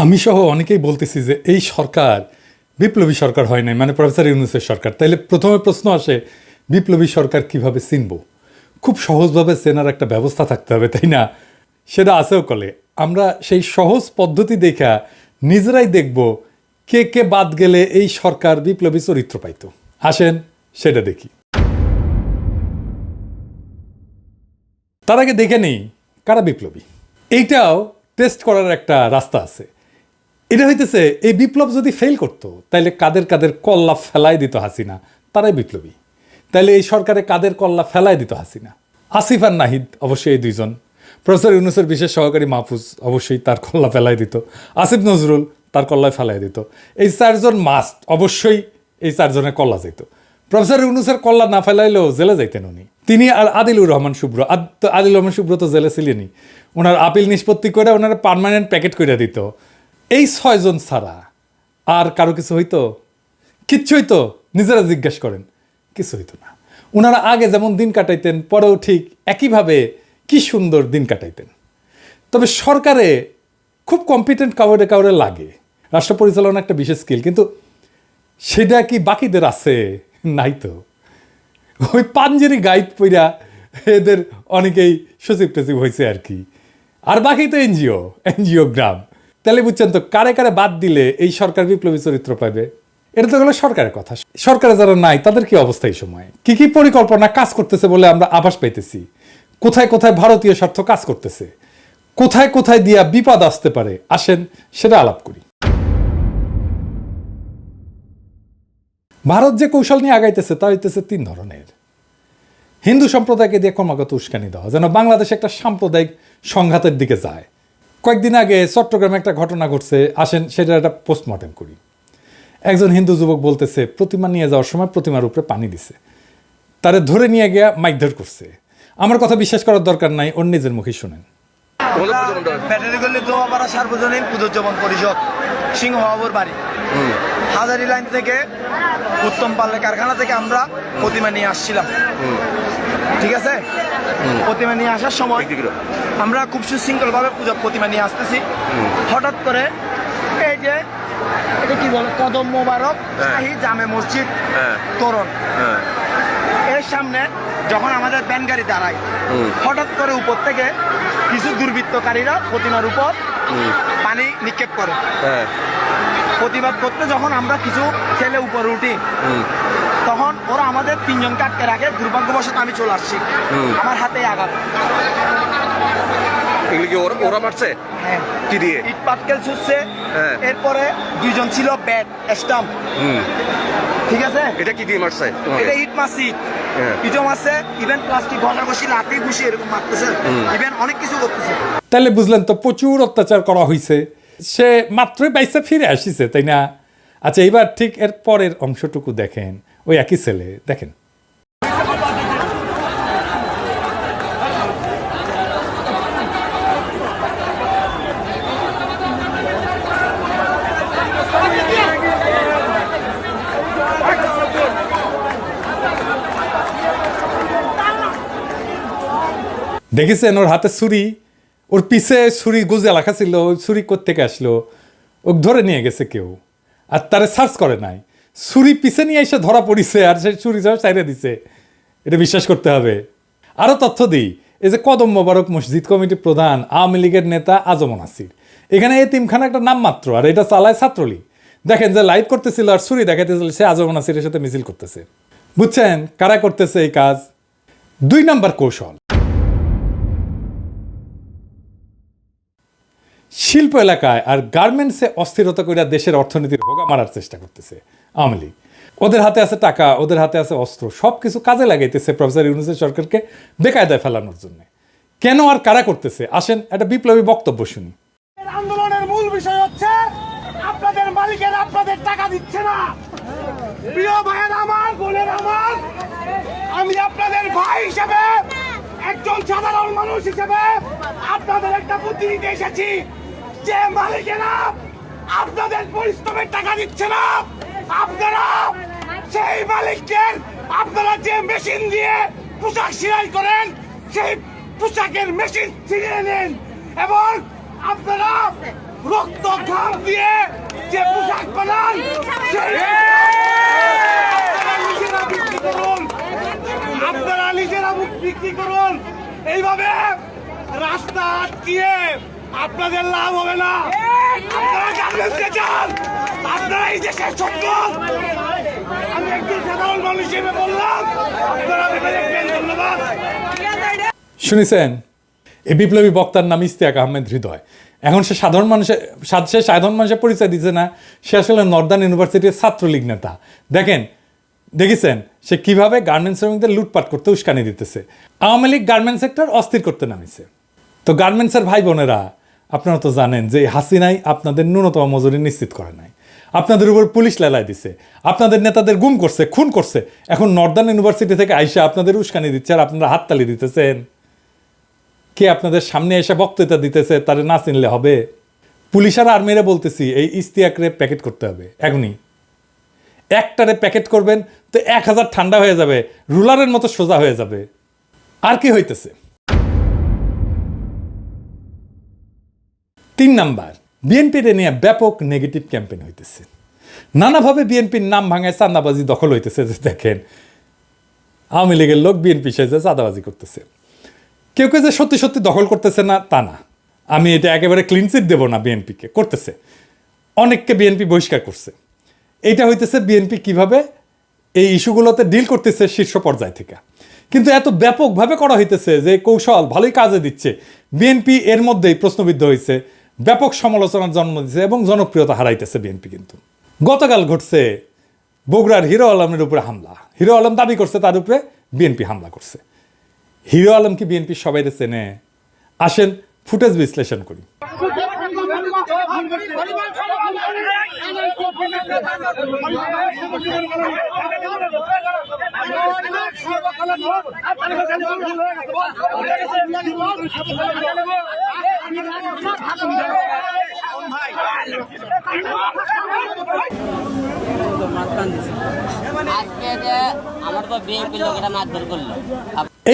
আমি সহ অনেকেই বলতেছি যে এই সরকার বিপ্লবী সরকার হয় নাই, মানে প্রফেসর ইউনূসের সরকার। তাইলে প্রথমে প্রশ্ন আসে, বিপ্লবী সরকার কিভাবে চিনব? খুব সহজভাবে চেনার একটা ব্যবস্থা থাকতে হবে, তাই না? সেটা আছেও কলে। আমরা সেই সহজ পদ্ধতি দেখা নিজেরাই দেখব কে কে বাদ গেলে এই সরকার বিপ্লবী চরিত্র পাইত। আসেন সেটা দেখি। তার আগে দেখে নেই কারা বিপ্লবী। এইটাও টেস্ট করার একটা রাস্তা আছে। এটা হইতেছে, এই বিপ্লব যদি ফেল করতো তাইলে কাদের কাদের কল্লা ফেলাই দিত হাসিনা, তারাই বিপ্লবী। তাইলে এই সরকারে কাদের কল্লা ফেলাই দিত হাসিনা? আসিফ আর নাহিদ অবশ্যই এই দুইজন। প্রফেসর ইউনূসের বিশেষ সহকারী মাহফুজ অবশ্যই তার কল্লা ফেলাই দিত। আসিফ নজরুল তার কল্লায় ফেলাই দিত। এই চারজন মাস্ট, অবশ্যই এই চারজনের কল্লা যেত। প্রফেসর ইউনূসের কল্লা না ফেলাইলেও জেলে যাইতেন উনি। তিনি আর আদিলুর রহমান শুভ্র, আদিলুর রহমান শুভ্র তো জেলে ছিলেনই। ওনার আপিল নিষ্পত্তি করে ওনারা পার্মানেন্ট প্যাকেট করে দিত। এই ছয়জন ছাড়া আর কারো কিছু হইতো? কিচ্ছু হইতো? নিজেরা জিজ্ঞেস করেন, কিছু হইতো না। ওনারা আগে যেমন দিন কাটাইতেন, পরেও ঠিক একইভাবে কি সুন্দর দিন কাটাইতেন। তবে সরকারে খুব কম্পিটেন্ট কাউরে কাউরে লাগে। রাষ্ট্র পরিচালনা একটা বিশেষ স্কিল, কিন্তু সেটা কি বাকিদের আছে? নাই তো। ওই পাঞ্জেরি গাইড পইরা এদের অনেকেই সচিব টচিব হয়েছে আর কি। আর বাকি তো এনজিও গ্রাম। তাহলে বুঝছেন তো, কারে কারে বাদ দিলে এই সরকার বিপ্লবী চরিত্র পাবে? এটা তো হলো সরকারের কথা। সরকারে যারা নাই তাদের কি অবস্থা এই সময়? কি কি পরিকল্পনা কাজ করতেছে বলে আমরা আভাস পাইতেছি? কোথায় কোথায় ভারতীয় স্বার্থ কাজ করতেছে? কোথায় কোথায় দিয়া বিপদ আসতে পারে? আসেন সেটা আলাপ করি। ভারত যে কৌশল নিয়ে আগাইতেছে তা হইতেছে তিন ধরনের। হিন্দু সম্প্রদায়কে দিয়ে ক্রমাগত উস্কানি দেওয়া, যেন বাংলাদেশ একটা সাম্প্রদায়িক সংঘাতের দিকে যায়। কয়েকদিন আগে চট্টগ্রামে একটা ঘটনা ঘটছে, আসেন সেটা একটা পোস্টমর্টেম করি। একজন হিন্দু যুবক বলতেছে প্রতিমা নিয়ে যাওয়ার সময় প্রতিমার উপরে পানি দিছে, তারে ধরে নিয়ে গিয়া মারধর করছে। আমার কথা বিশ্বাস করার দরকার নাই, ওর নিজের মুখে শুনেন। ব্যাটারিগল্লি দোয়াপাড়া সার্বজনীন পুজোজ্জীবন পরিষদ সিংহবাবুর বাড়ি হাজারি লাইন থেকে উত্তম পাল্লে কারখানা থেকে আমরা প্রতিমা নিয়ে আসছিলাম। ঠিক আছে, প্রতিমা নিয়ে আসার সময় আমরা খুব সুশৃঙ্খলভাবে পূজা প্রতিমা নিয়ে আসতেছি। হঠাৎ করে এই যে এটা কি বলে, কদম মোবারক শাহী জামে মসজিদ তোরণ, এর সামনে যখন আমাদের ভ্যান গাড়ি দাঁড়ায়, হঠাৎ করে উপর থেকে কিছু দুর্বৃত্তকারীরা প্রতিমার উপর পানি নিক্ষেপ করে। প্রতিবাদ করতে যখন আমরা কিছু ছেলে উপরে উঠি, তখন ওরা আমাদের তিনজনকে আটকে রাখে। দুর্ভাগ্যবশত আমি চলে আসছি, আমার হাতে আঘাত। ওরা মারছে? হ্যাঁ। কি দিয়ে? ইট পাটকেল ছুটছে। এরপরে দুইজন ছিল ব্যাট স্টাম্প। ঠিক আছে, এটা কি দিয়ে মারছে? এটা ইট মারছি, ইটও মারছে, ইভেন প্লাস্টিক ঘষা ঘষি লাঠি ঘুষি এরকম মারতেছে, ইভেন অনেক কিছু করতেছে। তাহলে বুঝলেন তো, প্রচুর অত্যাচার করা হয়েছে। সে মাত্রই বাইসে ফিরে আসিছে, তাই না? আচ্ছা, এইবার ঠিক এর পরের অংশটুকু দেখেন। ওই একই ছেলে, দেখেন। দেখেছেন ওর হাতে ছুরি, ওর পিছে ছুরি গুজে লেখা ছিল। ওই ছুরি কোত্থেকে আসলো? ও ধরে নিয়ে গেছে কেউ, আর তারে সার্চ করে নাই। ছুরি পিছে নিয়ে এসে ধরা পড়িছে, আর সেই ছুরি সব চাইরে দিছে। এটা বিশ্বাস করতে হবে। আরও তথ্য দিই, এই যে কদম মোবারক মসজিদ কমিটির প্রধান আওয়ামী লীগের নেতা আজম নাসির, এখানে এতিমখানা একটা নাম মাত্র, আর এটা চালায় ছাত্রলীগ। দেখেন যে লাইভ করতেছিল আর ছুরি দেখাইতেছিল, সে আজম নাসিরের সাথে মিছিল করতেছে। বুঝছেন কারা করতেছে এই কাজ? 2 নম্বর কৌশল, শিল্প এলাকায় আর গার্মেন্টসে অস্থিরতা করে দেশের অর্থনীতির হোগা মারার চেষ্টা করতেছে আওয়ামী লীগ। ওদের হাতে আছে টাকা, ওদের হাতে আছে অস্ত্র, সব কিছু কাজে লাগাইতেছে প্রফেসর ইউনূসের সরকারকে বেকায়দায় ফেলানোর জন্য। কেন আর কারা করতেছে? আসেন একটা বিপ্লবী বক্তব্য শুনি। আন্দোলনের মূল বিষয় হচ্ছে আপনাদের মালিকেরা আপনাদের টাকা দিচ্ছে না। প্রিয় ভাইয়ের আমার, বোনের আমার, আমি আপনাদের ভাই হিসেবে, একজন সাধারণ মানুষ হিসেবে আপনাদের একটা বুদ্ধি দিতে এসেছি যে মালিকেরা আপনাদের পরিশ্রমের টাকা দিচ্ছে না। আপনারা সেই মালিকদের, আপনারা যে মেশিন দিয়ে পোশাক সেলাই করেন, সেই পোশাকের মেশিন ছিনিয়ে নেন এবং আপনারা রক্ত ঘাম দিয়ে যে পোশাক বানান সেই আপনারা নিজেরা বিক্রি করুন, আপনারা নিজেরা বিক্রি করুন। এইভাবে রাস্তা আটকিয়ে আপনাদের লাভ হবে না। আপনারা গার্মেন্টসে যান, আপনারা এই দেশের সম্পদ। আমি একজন সাধারণ মানুষ হিসেবে বললাম, আপনারা ভেবে দেখবেন। ধন্যবাদ। শুনেছেন, এই বিপ্লবী বক্তার নাম ইশতিয়াক আহমেদ হৃদয়। এখন সে সাধারণ মানুষের পরিচয় দিচ্ছে না, সে আসলে নর্দার্ন ইউনিভার্সিটির ছাত্রলীগ নেতা। দেখেছেন সে কিভাবে গার্মেন্টস শ্রমিকদের লুটপাট করতে উস্কানি দিতেছে। আওয়ামী লীগ গার্মেন্টস সেক্টর অস্থির করতে নামিছে। তো গার্মেন্টসের ভাই বোনেরা, আপনারা তো জানেন যে হাসিনাই আপনাদের ন্যূনতম মজুরি নিশ্চিত করে নাই, আপনাদের উপর পুলিশ লেলাই দিছে, আপনাদের নেতাদের গুম করছে, খুন করছে। এখন নর্দার্ন ইউনিভার্সিটি থেকে আইসা আপনাদের উস্কানি দিচ্ছে আর আপনারা হাততালি দিতেছেন। কে আপনাদের সামনে এসে বক্তৃতা দিতেছে তারে না চিনলে হবে? পুলিশ আর আর্মিরা বলতেছি এই ইশতিয়াকরে প্যাকেট করতে হবে এখনই। একটারে প্যাকেট করবেন তো 1000 ঠান্ডা হয়ে যাবে, রুলারের মতো সোজা হয়ে যাবে। আর কি হইতেছে? 3 নাম্বার, বিএনপির নিয়ে ব্যাপক নেগেটিভ ক্যাম্পেইন হইতেছে। নানাভাবে বিএনপির নাম ভাঙায় চাঁদাবাজি দখল হইতেছে। যে দেখেন আওয়ামী লীগের লোক বিএনপি সাথে চাঁদাবাজি করতেছে। কেউ কেউ যে সত্যি সত্যি দখল করতেছে না তা না, আমি এটা একেবারে ক্লিনচিট দেবো না। বিএনপিকে করতেছে, অনেককে বিএনপি বহিষ্কার করছে। এইটা হইতেছে বিএনপি কিভাবে এই ইস্যুগুলোতে ডিল করতেছে শীর্ষ পর্যায় থেকে। কিন্তু এত ব্যাপকভাবে করা হইতেছে যে কৌশল ভালোই কাজে দিচ্ছে। বিএনপি এর মধ্যেই প্রশ্নবিদ্ধ হয়েছে, ব্যাপক সমালোচনার জন্ম দিচ্ছে এবং জনপ্রিয়তা হারাইতেছে বিএনপি। কিন্তু গতকাল ঘটছে বগুড়ার হিরো আলমের উপরে হামলা। হিরো আলম দাবি করছে তার উপরে বিএনপি হামলা করছে। হিরো আলম কি বিএনপির সবাই চেনে? আসেন ফুটেজ বিশ্লেষণ করি।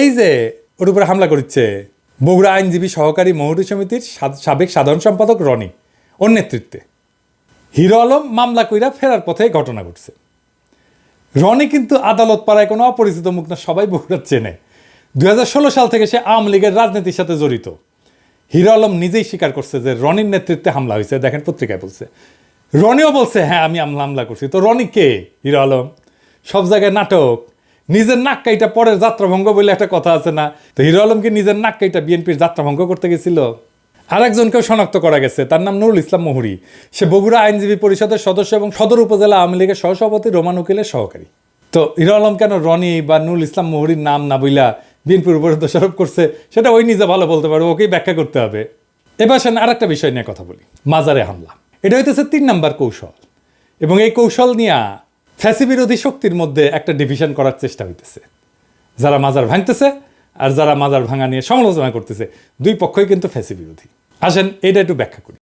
এই যে ওর উপরে হামলা করছে বগুড়া আইনজীবী সহকারী মহকুমা সমিতির সাবেক সাধারণ সম্পাদক রনি, ওর নেতৃত্বে হিরো আলম মামলা কইরা ফেরার পথে ঘটনা ঘটছে। রনি কিন্তু আদালত পাড়ায় কোনো অপরিচিত মুখ না, সবাই বগুড়া চেনে। 2016 সাল থেকে সে আওয়ামী লীগের রাজনীতির সাথে জড়িত। হিরো আলম নিজেই স্বীকার করছে যে রনির নেতৃত্বে হামলা হয়েছে। দেখেন পত্রিকায় বলছে, রনিও বলছে হ্যাঁ আমি হামলা করছি। তো রনি কে? হিরো আলম। সব জায়গায় নাটক, নিজের নাক কাইটা পরের যাত্রাভঙ্গ বলে একটা কথা আছে না? তো হিরো আলম কি নিজের নাক কাইটা বিএনপির যাত্রাভঙ্গ করতে গেছিল? আর একজনকেও শনাক্ত করা গেছে, তার নাম নুরুল ইসলাম মুহুরী। সে বগুড়া আইনজীবী পরিষদের সদস্য এবং সদর উপজেলা আওয়ামী লীগের সহসভাপতি রোমান উকিলের সহকারী। তো হিরো আলম কেন রনি বা নুরুল ইসলাম মুহুরীর নাম না বইলা বিএনপির উপরে দোষারোপ করছে সেটা ওই নিজে ভালো বলতে পারবে, ওকেই ব্যাখ্যা করতে হবে। এবার সেন আর একটা বিষয় নিয়ে কথা বলি, মাজারে হামলা। এটা হইতেছে 3 নাম্বার কৌশল, এবং এই কৌশল নিয়ে ফ্যাসি বিরোধী শক্তির মধ্যে একটা ডিভিশন করার চেষ্টা হইতেছে। যারা মাজার ভাঙতেছে আর যারা মাজার ভাঙা নিয়ে সমালোচনা করতেছে, দুই পক্ষই কিন্তু ফ্যাসি বিরোধী। আসেন এটা একটু ব্যাখ্যা করি।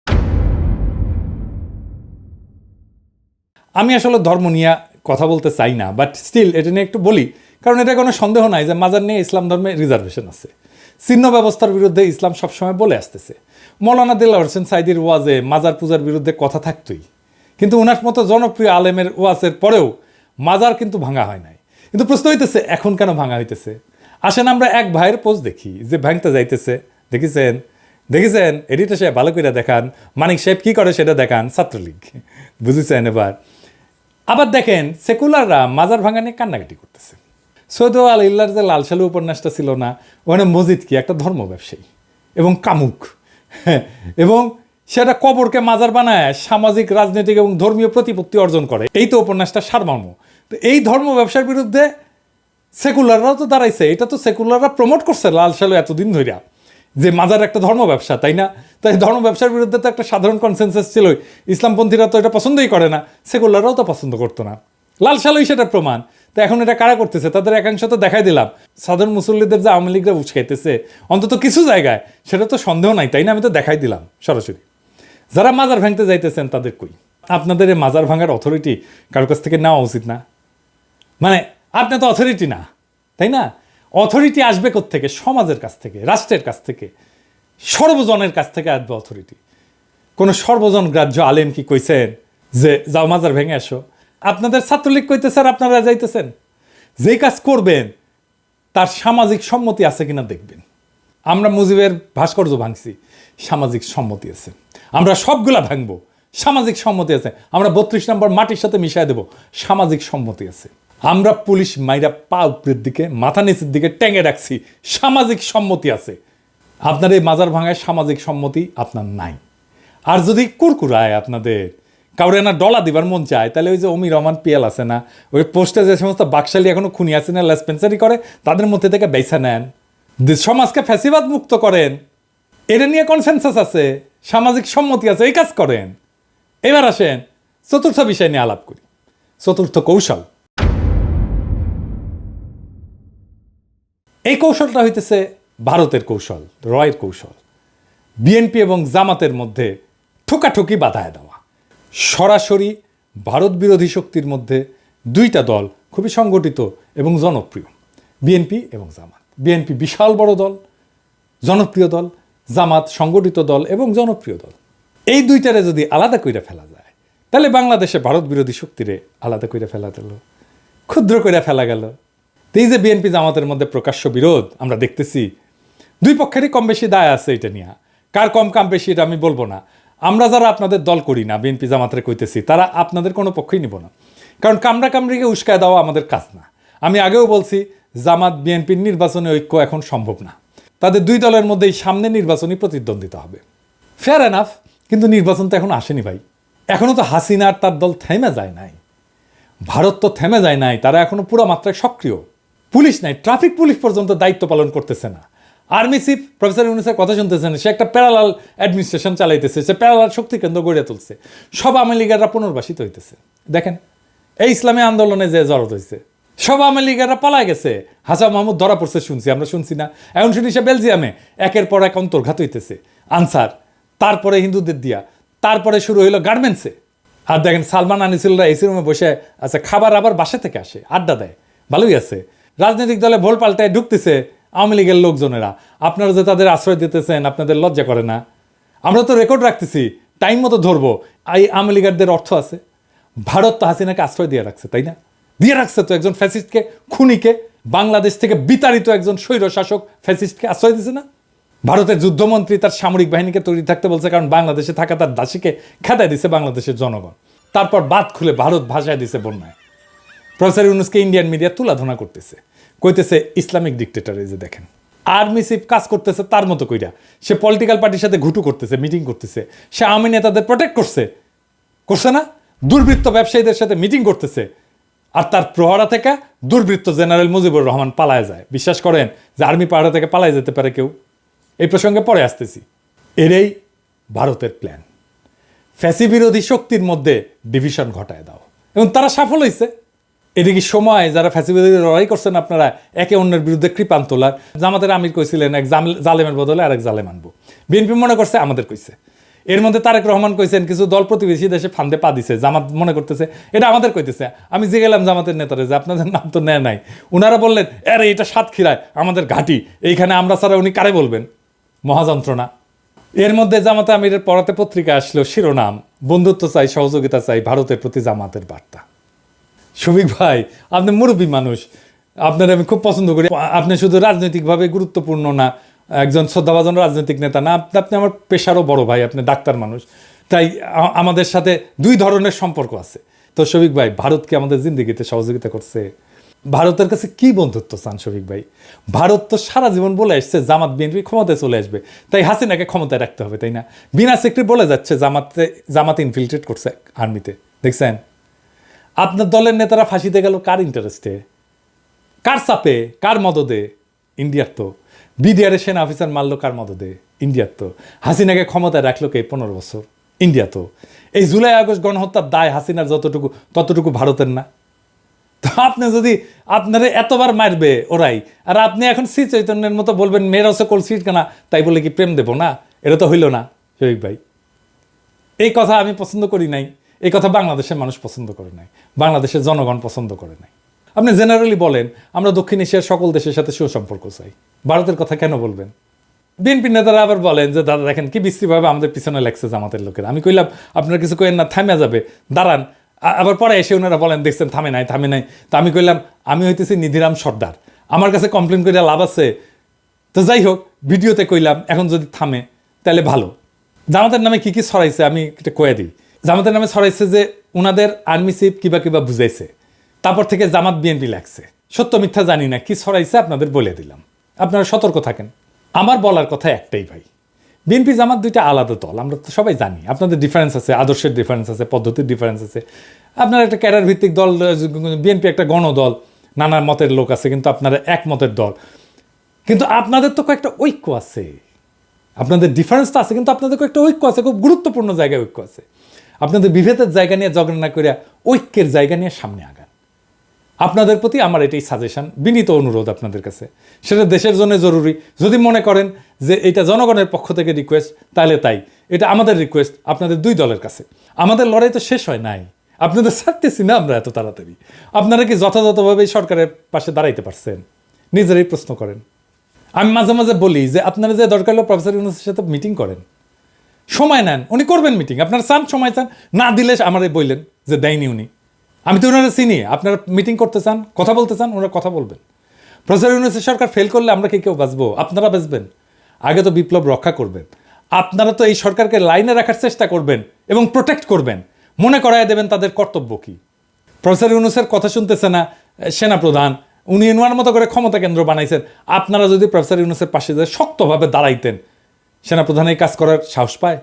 আমি আসলে ধর্ম নিয়ে কথা বলতে চাই না, বাট স্টিল এটা নিয়ে একটু বলি, কারণ এটা কোনো সন্দেহ নাই যে মাজার নিয়ে ইসলাম ধর্মে রিজার্ভেশন আছে। চিহ্ন ব্যবস্থার বিরুদ্ধে ইসলাম সবসময় বলে আসতেছে। মৌলানা দেলাওয়ার হোসেন সাইদির ওয়াজে মাজার পূজার বিরুদ্ধে কথা থাকতোই, কিন্তু ওনার মতো জনপ্রিয় আলেমের ওয়াজের পরেও মাজার কিন্তু ভাঙা হয় নাই। কিন্তু প্রশ্ন হইতেছে এখন কেন ভাঙা হইতেছে? আসেন আমরা এক ভাইয়ের পোস্ট দেখি যে ভাঙতে যাইতেছে। দেখেছেন এডিটর সাহেব ভালো করে দেখান, মানিক সাহেব কি করে সেটা দেখান, ছাত্রলীগ। বুঝেছেন? এবার আবার দেখেন সেকুলাররা মাজার ভাঙা নিয়ে কান্নাকাটি করতেছে। সৈয়দ আলিল্লার যে লাল সালু উপন্যাসটা ছিল না, ওখানে মজিদ কি একটা ধর্ম ব্যবসায়ী এবং কামুক, এবং সেটা কবরকে মাজার বানায় সামাজিক, রাজনৈতিক এবং ধর্মীয় প্রতিপত্তি অর্জন করে। এই তো উপন্যাসটা সারমর্ম। তো এই ধর্ম ব্যবসার বিরুদ্ধে সেকুলাররাও তো দাঁড়াইছে। এটা তো সেকুলাররা প্রমোট করছে লাল সালু এতদিন ধরে, যে মাজার একটা ধর্ম ব্যবসা, তাই না? তাই ধর্ম ব্যবসার বিরুদ্ধে তো একটা সাধারণ কনসেনসাস ছিলই। ইসলামপন্থীরা তো এটা পছন্দই করে না, সেকুলাররাও তো পছন্দ করতো না। লাল সালুই সেটা প্রমাণ। তো এখন এটা কারা করতেছে? তাদের একাংশ তো দেখাই দিলাম। সাধারণ মুসল্লিদের যে আওয়ামী লীগরা উস্কাইতেছে অন্তত কিছু জায়গায়, সেটা তো সন্দেহ নাই, তাই না? আমি তো দেখাই দিলাম সরাসরি। যারা মাজার ভাঙতে যাইতেছেন তাদের কই? আপনাদের এই মাজার ভাঙার অথরিটি কারোর কাছ থেকে নেওয়া উচিত না? মানে আপনি তো অথরিটি না, তাই না? অথরিটি আসবে কোত্থেকে? সমাজের কাছ থেকে, রাষ্ট্রের কাছ থেকে, সর্বজনের কাছ থেকে আসবে অথরিটি। কোনো সর্বজন গ্রাহ্য আলেম কি কইছেন যে যাও মাজার ভেঙে আসো? আপনাদের ছাত্রলীগ কইতেছে আর আপনারা যাইতেছেন। যেই কাজ করবেন তার সামাজিক সম্মতি আছে কিনা দেখবেন। আমরা মুজিবের ভাস্কর্য ভাঙছি, সামাজিক সম্মতি আছে। আমরা সবগুলা ভাঙবো, সামাজিক সম্মতি আছে। আমরা 32 নম্বর মাটির সাথে মিশাই দেব, সামাজিক সম্মতি আছে। আমরা পুলিশ মাইরা পা উপরের দিকে মাথা নিচের দিকে টেঙে রাখছি, সামাজিক সম্মতি আছে। আপনার এই মাজার ভাঙায় সামাজিক সম্মতি আপনার নাই। আর যদি কুরকুরায় আপনাদের কাউরে না ডলা দিবার মন চায়, তাহলে ওই যে অমি রহমান পিয়াল আছে না, ওই পোস্টে যে সমস্ত বাকশালী এখনো খুনি আছে না, লেসপেন্সারি করে, তাদের মধ্যে থেকে বেছে নেন, সমাজকে ফ্যাসিবাদ মুক্ত করেন। এটা নিয়ে কনসেনসাস আছে, সামাজিক সম্মতি আছে, এই কাজ করেন। এবার আসেন চতুর্থ বিষয় নিয়ে আলাপ করি, চতুর্থ কৌশল। এই কৌশলটা হইতেছে ভারতের কৌশল, রয়ের কৌশল। বিএনপি এবং জামাতের মধ্যে ঠোকাঠুকি বাধায় দেওয়া। সরাসরি ভারত বিরোধী শক্তির মধ্যে দুইটা দল খুবই সংগঠিত এবং জনপ্রিয়, বিএনপি এবং জামাত। বিএনপি বিশাল বড় দল, জনপ্রিয় দল, জামাত সংগঠিত দল এবং জনপ্রিয় দল। এই দুইটারে যদি আলাদা করে ফেলা যায়, তাহলে বাংলাদেশে ভারত বিরোধী শক্তিরে আলাদা করে ফেলা গেল, ক্ষুদ্র করে ফেলা গেল। এই যে বিএনপি জামাতের মধ্যে প্রকাশ্য বিরোধ আমরা দেখতেছি, দুই পক্ষেরই কম বেশি দায় আছে এটা নিয়ে। কার কম কাম বেশি এটা আমি বলবো না। আমরা যারা আপনাদের দল করি না, বিএনপি জামাতের কইতেছি, তারা আপনাদের কোনো পক্ষই নিব না, কারণ কামড়া কামড়িকে উস্কায় দেওয়া আমাদের কাজ না। আমি আগেও বলছি, জামাত বিএনপির নির্বাচনী ঐক্য এখন সম্ভব না। তাদের দুই দলের মধ্যেই সামনে নির্বাচনী প্রতিদ্বন্দ্বিতা হবে, ফেয়ার এনাফ। কিন্তু নির্বাচন তো এখন আসেনি ভাই। এখনও তো হাসিনা আর তার দল থেমে যায় নাই, ভারত তো থেমে যায় নাই, তারা এখনো পুরো মাত্রায় সক্রিয়। পুলিশ নাই, ট্রাফিক পুলিশ পর্যন্ত দায়িত্ব পালন করতেছে না। আর্মি চিফ প্রফেসর ইউনূসের কথা শুনতেছেন, সে একটা প্যারালাল অ্যাডমিনিস্ট্রেশন চালাইতেছে, সে প্যারালাল শক্তি কেন্দ্র গড়ে তুলছে। সব আওয়ামী লীগাররা পুনর্বাসিত হইতেছে। দেখেন এই ইসলামী আন্দোলনে যে জড়ত হয়েছে, সব আওয়ামী লীগাররা পালায় গেছে। হাসান মাহমুদ ধরা পড়ছে শুনছি, আমরা শুনছি না? এখন শুনি সে বেলজিয়ামে একের পর এক অন্তর্ঘাত হইতেছে, আনসার, তারপরে হিন্দুদের দিয়া, তারপরে শুরু হইলো গার্মেন্টসে। আর দেখেন সালমান আনিসুলরা এসি রুমে বসে আছে, খাবার আবার বাসা থেকে আসে, আড্ডা দেয়, ভালোই আছে। রাজনৈতিক দলে ভোল পাল্টায় ঢুকতেছে আওয়ামী লীগের লোকজনেরা। আপনারা যে তাদের আশ্রয় দিতেছেন, আপনাদের লজ্জা করে না? আমরা তো রেকর্ড রাখতেছি, টাইম মতো ধরবো। এই আওয়ামী লীগারদের অর্থ আছে। ভারত তো হাসিনাকে আশ্রয় দিয়ে রাখছে, তাই না? দিয়ে রাখছে তো, একজন ফ্যাসিস্টকে, খুনিকে, বাংলাদেশ থেকে বিতাড়িত একজন স্বৈর শাসক ফ্যাসিস্টকে আশ্রয় দিছে না? ভারতের যুদ্ধমন্ত্রী তার সামরিক বাহিনীকে তৈরি থাকতে বলছে, কারণ বাংলাদেশে থাকা তার দাসীকে খেদায় দিছে বাংলাদেশের জনগণ। তারপর বাদ খুলে ভারত ভাষায় দিছে বন্যায়। প্রফেসর ইউনূসকে ইন্ডিয়ান মিডিয়া তুলাধনা করতেছে, কইতেছে ইসলামিক ডিক্টেটর। এই যে দেখেন, আর্মি চিফ কাজ করতেছে তার মতো কইরা, সে পলিটিক্যাল পার্টির সাথে ঘুটু করতেছে, মিটিং করতেছে, সে আওয়ামী নেতাদের প্রোটেক্ট করছে না? দুর্বৃত্ত ব্যবসায়ীদের সাথে মিটিং করতেছে, আর তার প্রহরা থেকে দুর্বৃত্ত জেনারেল মুজিবুর রহমান পালায় যায়। বিশ্বাস করেন যে আর্মি পাহাড়া থেকে পালায় যেতে পারে কেউ? এই প্রসঙ্গে পরে আসতেছি। এরই ভারতের প্ল্যান, ফ্যাসি বিরোধী শক্তির মধ্যে ডিভিশন ঘটায় দাও, এবং তারা সফল হয়েছে। এটা কি সময় যারা ফ্যাসি বিরোধী লড়াই করছেন আপনারা একে অন্যের বিরুদ্ধে কৃপান তোলার? জামাতের আমির কইছিলেন এক জালেমের বদলে আরেক জালেম আনবো, বিএনপি মনে করছে আমাদের কইছে। এর মধ্যে তারেক রহমান কইছেন কিছু দল প্রতিবেশী দেশে ফান্দে পা দিছে, জামাত মনে করতেছে এটা আমাদের কইতেছে। আমি যে গেলাম জামাতের নেতারে যে আপনাদের নাম তো নেয় নাই, উনারা বললেন আরে এটা সাতক্ষীরায় আমাদের ঘাঁটি, এইখানে আমরা ছাড়া উনি কারে বলবেন? মহাযন্ত্রণা। এর মধ্যে জামাতে আমিরের পড়াতে পত্রিকা আসলো, শিরোনাম বন্ধুত্ব চাই, সহযোগিতা চাই, ভারতের প্রতি জামাতের বার্তা। শফিক ভাই, আপনি মুরব্বী মানুষ, আপনার আমি খুব পছন্দ করি। আপনি শুধু রাজনৈতিকভাবে গুরুত্বপূর্ণ না, একজন শ্রদ্ধাভাজন রাজনৈতিক নেতা না, আপনি আমার পেশারও বড় ভাই, আপনি ডাক্তার মানুষ, তাই আমাদের সাথে দুই ধরনের সম্পর্ক আছে। তো শফিক ভাই, ভারত কি আমাদের জিন্দিগিতে সহযোগিতা করছে? ভারতের কাছে কি বন্ধুত্ব চান শফিক ভাই? ভারত তো সারা জীবন বলে আসছে জামাত বিএনপি ক্ষমতায় চলে আসবে, তাই হাসিনাকে ক্ষমতায় রাখতে হবে, তাই না? বিনা সেক্রেটারি বলে যাচ্ছে জামাত ইনফিল্ট্রেট করছে আর্মিতে। দেখছেন আপনার দলের নেতারা ফাঁসিতে গেল কার ইন্টারেস্টে, কার চাপে, কার মদদে? ইন্ডিয়ার তো। বিডিআরের সেনা অফিসার মারলো কার মদদে? ইন্ডিয়ার তো। হাসিনাকে ক্ষমতায় রাখলো কে 15 বছর? ইন্ডিয়া তো। এই জুলাই আগস্ট গণহত্যার দায় হাসিনার ততটুকু ভারতের না? তো আপনি যদি আপনারা এতবার মারবে ওরাই, আর আপনি এখন শ্রী চৈতন্যের মতো বলবেন মেয়েরা সকল সিট কেনা, তাই বলে কি প্রেম দেবো না? এটা তো হইল না শফিক ভাই। এই কথা আমি পছন্দ করি নাই, এই কথা বাংলাদেশের মানুষ পছন্দ করে নাই, বাংলাদেশের জনগণ পছন্দ করে নাই। আপনি জেনারেলি বলেন আমরা দক্ষিণ এশিয়ার সকল দেশের সাথে সুসম্পর্ক চাই, ভারতের কথা কেন বলবেন? বিএনপি নেতারা আবার বলেন যে দাদা দেখেন কি বিশ্রীভাবে আমাদের পিছনে লাগছে জামাতের লোকেরা। আমি কইলাম আপনারা কিছু কইেন না, থামে যাবে, দাঁড়ান। আবার পরে এসে ওনারা বলেন দেখছেন থামে নাই। তো আমি কইলাম আমি হইতেছি নিধিরাম সর্দার, আমার কাছে কমপ্লেন করে লাভ আছে? তো যাই হোক, ভিডিওতে কইলাম এখন যদি থামে তাহলে ভালো। জামাতের নামে কি কি ছড়াইছে আমি এটা কয়ে দিই। জামাতের নামে ছড়াইছে যে ওনাদের আর্মি চিফ কিবা বুঝাইছে, তারপর থেকে জামাত বিএনপি লাগছে। সত্য মিথ্যা জানি না, কি ছড়াইছে আপনাদের বলে দিলাম, আপনারা সতর্ক থাকেন। আমার বলার কথা একটাই ভাই, বিএনপি জামাত দুইটা আলাদা দল, আমরা তো সবাই জানি। আপনাদের ডিফারেন্স আছে, আদর্শের ডিফারেন্স আছে, পদ্ধতির ডিফারেন্স আছে। আপনার একটা ক্যাডার ভিত্তিক দল, বিএনপি একটা গণদল, নানা মতের লোক আছে, কিন্তু আপনারা এক মতের দল। কিন্তু আপনাদের তো কয়েকটা ঐক্য আছে, আপনাদের ডিফারেন্স তো আছে, কিন্তু আপনাদের কয়েকটা ঐক্য আছে, খুব গুরুত্বপূর্ণ জায়গায় ঐক্য আছে। আপনাদের বিভেদের জায়গা নিয়ে ঝগড়া না করিয়া ঐক্যের জায়গা নিয়ে সামনে আগান। আপনাদের প্রতি আমার এটাই সাজেশন, বিনীত অনুরোধ আপনাদের কাছে। সেটা দেশের জন্য জরুরি। যদি মনে করেন যে এটা জনগণের পক্ষ থেকে রিকোয়েস্ট, তাহলে তাই। এটা আমাদের রিকোয়েস্ট আপনাদের দুই দলের কাছে। আমাদের লড়াই তো শেষ হয় নাই, আপনাদের ছাড়তেছি না আমরা এত তাড়াতাড়ি। আপনারা কি যথাযথভাবে সরকারের পাশে দাঁড়াইতে পারছেন? নিজেরাই প্রশ্ন করেন। আমি মাঝে মাঝে বলি যে আপনারা যে দরকার হলো প্রফেসর ইউনূসের সাথে মিটিং করেন, সময় নেন, উনি করবেন মিটিং। আপনারা চান, সময় চান, না দিলে আমারে বললেন যে দেয়নি উনি। আমি তো ওনারা চিনি। আপনারা মিটিং করতে চান, কথা বলতে চান, ওনারা কথা বলবেন। প্রফেসর ইউনূসের সরকার ফেল করলে আমরা কি কেউ বাঁচবো? আপনারা বাঁচবেন। আগে তো বিপ্লব রক্ষা করবেন। আপনারা তো এই সরকারকে লাইনে রাখার চেষ্টা করবেন এবং প্রোটেক্ট করবেন, মনে করায় দেবেন তাদের কর্তব্য কি। প্রফেসর ইউনূসের কথা শুনতেছে না সেনাপ্রধান, উনি ওনার মতো করে ক্ষমতা কেন্দ্র বানাইছেন। আপনারা যদি প্রফেসর ইউনূসের পাশে যে শক্তভাবে দাঁড়াইতেন, সেনাপ্রধান এই কাজ করার সাহস পায়?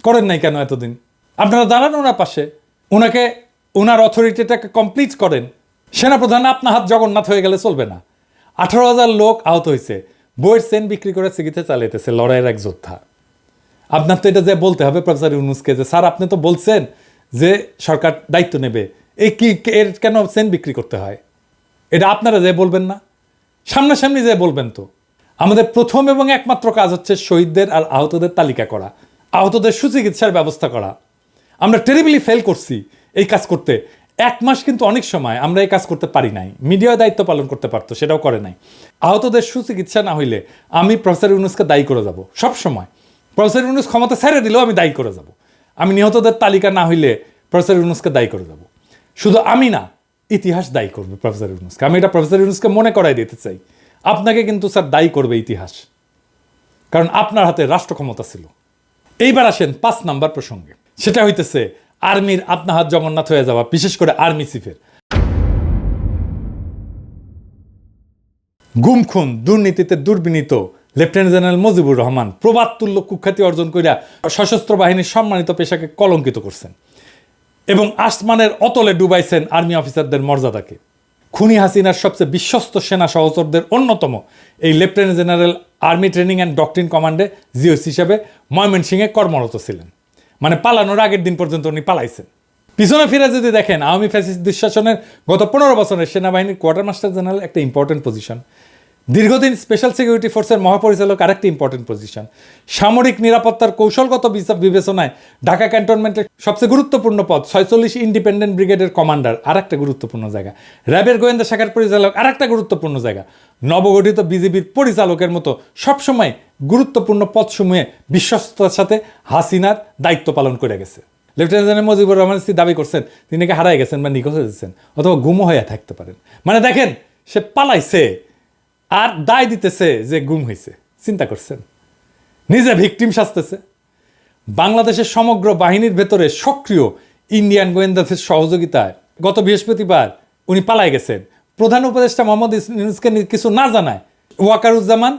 করেন নাই কেন এতদিন? আপনারা দাঁড়ান ওনার পাশে, ওনাকে, ওনার অথরিটিটাকে কমপ্লিট করেন। সেনাপ্রধান আপনার হাত জগন্নাথ হয়ে গেলে চলবে না। 18,000 লোক আহত হয়েছে, বইয়ের সেন বিক্রি করে চিকিৎসা চালাইতেছে লড়াইয়ের এক যোদ্ধা। আপনার তো এটা যে বলতে হবে প্রফেসর ইউনূসকে যে স্যার আপনি তো বলছেন যে সরকার দায়িত্ব নেবে, এই কি এর কেন সেন বিক্রি করতে হয়? এটা আপনারা যে বলবেন না, সামনাসামনি যে বলবেন। তো আমাদের প্রথম এবং একমাত্র কাজ হচ্ছে শহীদদের আর আহতদের তালিকা করা, আহতদের সুচিকিৎসার ব্যবস্থা করা। আমরা টেরিবলি ফেল করছি এই কাজ করতে। 1 মাস কিন্তু অনেক সময় আমরা এই কাজ করতে পারি নাই। মিডিয়া দায়িত্ব পালন করতে পারতো, সেটাও করে নাই। আহতদের সুচিকিৎসা না হইলে আমি প্রফেসর ইউনূসকে দায়ী করে যাব সব সময়। প্রফেসর ইউনূস ক্ষমতা ছেড়ে দিলেও আমি দায়ী করে যাব। আমি নিহতদের তালিকা না হইলে প্রফেসর ইউনূসকে দায়ী করে যাব। শুধু আমি না, ইতিহাস দায়ী করবে প্রফেসর ইউনূসকে। আমি এটা প্রফেসর ইউনূসকে মনে করাই দিতে চাই। আপনাকে কিন্তু স্যার দায়ী করবে ইতিহাস, কারণ আপনার হাতে রাষ্ট্র ক্ষমতা ছিল। এইবার আসেন 5 নাম্বার প্রসঙ্গে, সেটা হইতেছে আর্মির আপনার হাত জগন্নাথ হয়ে যাওয়া, বিশেষ করে আর্মি চিফের। গুম খুন দুর্নীতিতে দুর্বিনীত লেফটেন্যান্ট জেনারেল মুজিবুর রহমান প্রবাদ তুল্য কুখ্যাতি অর্জন করিয়া সশস্ত্র বাহিনীর সম্মানিত পেশাকে কলঙ্কিত করছেন এবং আসমানের অতলে ডুবাইছেন আর্মি অফিসারদের মর্যাদাকে। খুনি হাসিনার সবচেয়ে বিশ্বস্ত সেনা সহচরদের অন্যতম এই lieutenant general army training and doctrine কমান্ডে জিওস হিসেবে ময়মনসিংহে কর্মরত ছিলেন। মানে পালানোর আগের দিন পর্যন্ত উনি পালাইছেন। পিছনে ফিরে যদি দেখেন, আওয়ামী ফ্যাসিস্ট দুঃশাসনের গত 15 বছরের সেনাবাহিনীর কোয়ার্টার মাস্টার জেনারেল একটা ইম্পর্টেন্ট পজিশন, দীর্ঘদিন স্পেশাল সিকিউরিটি ফোর্সের মহাপরিচালক আরেকটি ইম্পর্টেন্ট পজিশন, সামরিক নিরাপত্তার কৌশলগত বিবেচনায় ঢাকা ক্যান্টনমেন্টের সবচেয়ে গুরুত্বপূর্ণ পদ 46 ইন্ডিপেন্ডেন্ট ব্রিগেডের কমান্ডার আরেকটা গুরুত্বপূর্ণ জায়গা, র্যাবের গোয়েন্দা শাখার পরিচালক আরেকটা গুরুত্বপূর্ণ জায়গা, নবগঠিত বিজিবির পরিচালকের মতো সবসময় গুরুত্বপূর্ণ পদসমূহে বিশ্বস্ততার সাথে হাসিনার দায়িত্ব পালন করে গেছে। লেফটেন্যান্ট জেনারেল মুজিবুর রহমান দাবি করছেন তিনি নাকি হারাই গেছেন বা নিখোঁজ হয়েছেন অথবা গুমও হয়ে থাকতে পারেন। মানে দেখেন, সে পালাইছে আর দায় দিতেছে যে গুম হয়েছে। চিন্তা করছেন? নিজে ভিকটিম সাজতেছে। বাংলাদেশের সমগ্র বাহিনীর ভেতরে সক্রিয় ইন্ডিয়ান গোয়েন্দাদের সহযোগিতায় গত বৃহস্পতিবার উনি পালাই গেছেন। প্রধান উপদেষ্টা মোহাম্মদ ইউনূসকে কিছু না জানায় ওয়াকারুজ্জামান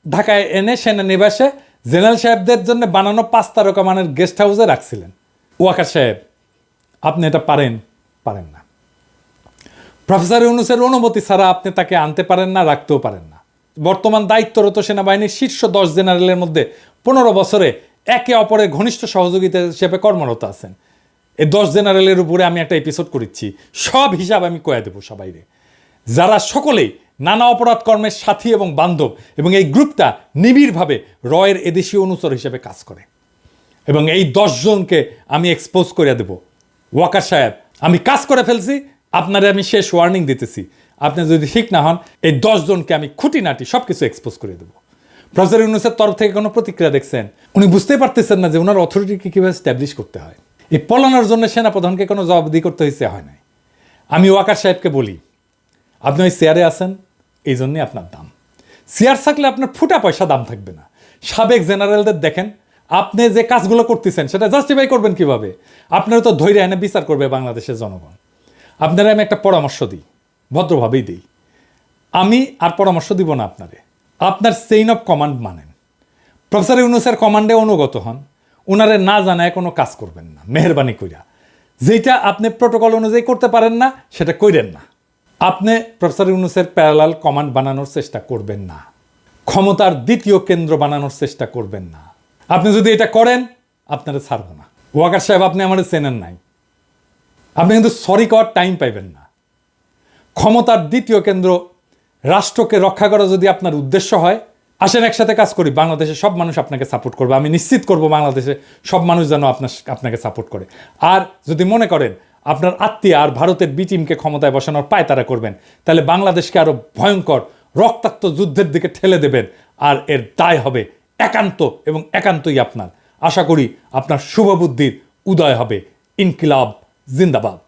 ঢাকায় এনে সেনানিবাসে জেনারেল সাহেবদের জন্য বানানো 5 তারকা মানের গেস্ট হাউসে রাখছিলেন। ওয়াকার সাহেব, আপনি এটা পারেন না। প্রফেসর ইউনূসের অনুমতি ছাড়া আপনি তাকে আনতে পারেন না, রাখতেও পারেন না। বর্তমান দায়িত্বরত সেনাবাহিনীর শীর্ষ 10 জেনারেলের মধ্যে 15 বছরে একে অপরের ঘনিষ্ঠ সহযোগিতা হিসেবে কর্মরত আছেন। এই 10 জেনারেলের উপরে আমি একটা এপিসোড করেছি, সব হিসাব আমি কয়ে দেবো সবাইরে, যারা সকলেই নানা অপরাধ কর্মের সাথী এবং বান্ধব, এবং এই গ্রুপটা নিবিড়ভাবে রয়ের এদেশীয় অনুচর হিসেবে কাজ করে। এবং এই 10 জনকে আমি এক্সপোজ করে দেব। ওয়াকার সাহেব, আমি কাজ করে ফেলছি, আপনারে আমি শেষ ওয়ার্নিং দিতেছি। আপনি যদি ঠিক না হন, এই 10 জনকে আমি খুঁটিনাটি সব কিছু এক্সপোজ করে দেব। প্রফেসর ইউনূসের তরফ থেকে কোনো প্রতিক্রিয়া দেখছেন? উনি বুঝতেই পারতেছেন না যে ওনার অথরিটিকে কীভাবে স্ট্যাবলিশ করতে হয়। এই পলানোর জন্য সেনাপ্রধানকে কোনো জবাবদিহি করতে হয়েছে হয় নাই। আমি ওয়াকার সাহেবকে বলি, আপনি ওই চেয়ারে আছেন, এই জন্যই আপনার দাম। চেয়ার থাকলে আপনার ফুটা পয়সা দাম থাকবে না। সাবেক জেনারেলদের দেখেন, আপনি যে কাজগুলো করতেছেন সেটা জাস্টিফাই করবেন কিভাবে? আপনারা তো ধৈর্য এনে বিচার করবে বাংলাদেশের জনগণ। আপনারা আমি একটা পরামর্শ দিই, ভদ্রভাবেই দিই। আমি আর পরামর্শ দিব না আপনারে। আপনার চেইন অফ কমান্ড মানেন, প্রফেসর ইউনূসের কমান্ডে অনুগত হন, ওনারে না জানায় কোনো কাজ করবেন না মেহেরবানি কইরা। যেটা আপনি প্রোটোকল অনুযায়ী করতে পারেন না সেটা কইরেন না। আপনি প্রফেসর ইউনূসের প্যারালাল কমান্ড বানানোর চেষ্টা করবেন না, ক্ষমতার দ্বিতীয় কেন্দ্র বানানোর চেষ্টা করবেন না। আপনি যদি এটা করেন আপনারা ছাড়বো না। ওয়াকার সাহেব, আপনি আমার চেনেন নাই, আপনি কিন্তু সরি করার টাইম পাইবেন না। ক্ষমতার দ্বিতীয় কেন্দ্র রাষ্ট্রকে রক্ষা করা যদি আপনার উদ্দেশ্য হয়, আসেন একসাথে কাজ করি। বাংলাদেশের সব মানুষ আপনাকে সাপোর্ট করবে। আমি নিশ্চিত করব বাংলাদেশে সব মানুষ যেন আপনাকে সাপোর্ট করে। আর যদি মনে করেন আপনার আত্মীয় আর ভারতের বি টিমকে ক্ষমতায় বসানোর পায়তারা করবেন, তাহলে বাংলাদেশকে আরো ভয়ঙ্কর রক্তাক্ত যুদ্ধের দিকে ঠেলে দেবেন। আর এর দায় হবে একান্ত এবং একান্তই আপনার। আশা করি আপনার শুভবুদ্ধির উদয় হবে। ইনকিলাব জিন্দাবাদ।